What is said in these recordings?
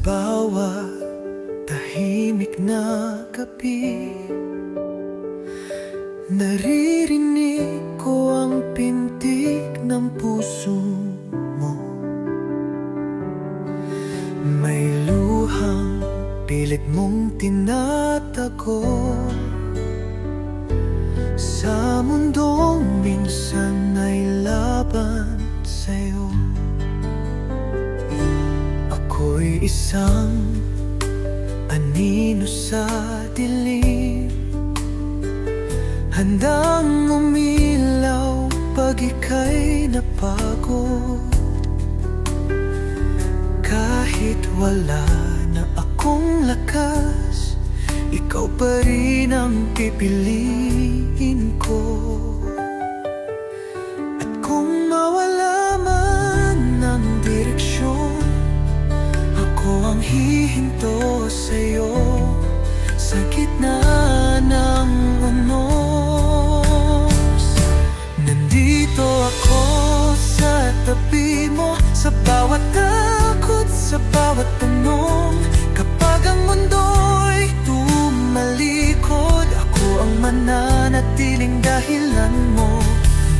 bawat tahimik na gabi, naririnig ko ang pintig ng puso mo. May luhang pilit mong tinatago sa mundong minsan ay laban sa'yo. Ako'y isang anino sa dilim, handang umilaw pag ika'y napagod. Kahit wala na akong lakas, ikaw pa rin ang pipiliin ko. At kung mawala man ng direksyon, ako ang hihinto sa'yo sa gitna ng unos. Nandito ako sa tabi mo, sa bawat takot, sa bawat tanong. Kapag ang mundo'y tumalikod, ako ang mananatiling dahilan mo.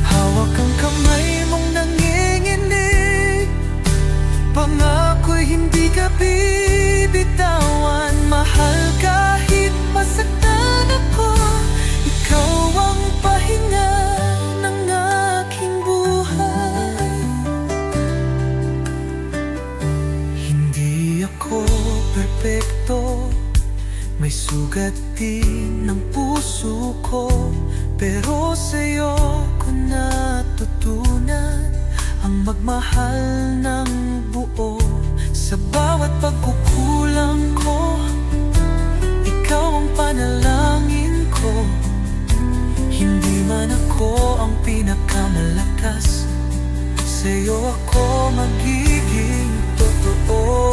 Hawak ang kamay mong nanginginig, pangako'y hindi ka bibitawan. Mahal kahit masaktan ako, ikaw ang pahinga ng aking buhay. Hindi ako perpekto, may sugat din ng puso ko, pero sa'yo ko natutunan ang magmahal ng buo. Sa bawat pagkukulang ko, ikaw ang panalangin ko. Hindi man ako ang pinakamalakas, sa'yo ako magiging totoo.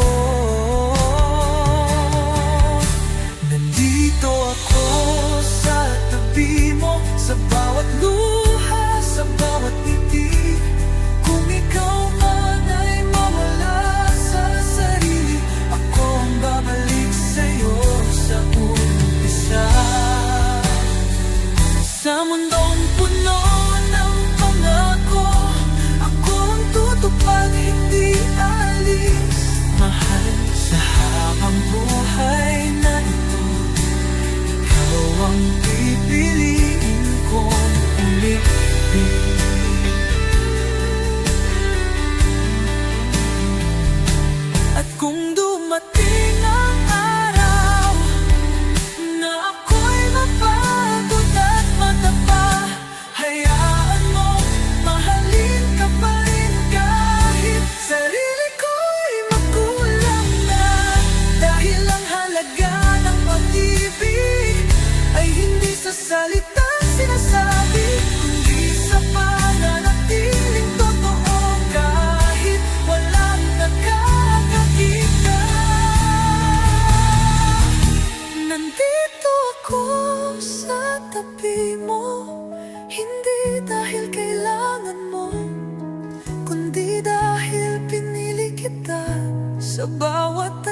Nandito ako sa tabi mo, sa bawat luha, sa bawat ngiti. Kung ikaw man ay mawala sa sarili, ako ang babalik sa'yo sa umpisa. Sa mundong puno ng pangako, ako ang tutupad, hindi alis. Mahal, sa habang buhay na ito, ikaw ang pipiliin kong umibig. At kung dumating ang araw na ako'y mapagod at matapa, hayaan mo, mahalin ka pa rin kahit sarili ko'y makulang na. Dahil ang halaga ng pag-ibig ay hindi sa salitang sinasabi, kundi sa pananatiling totoo kahit walang nakakakita. Nandito ako sa tabi mo, hindi dahil kailangan mo, kundi dahil pinili kita. Sa bawat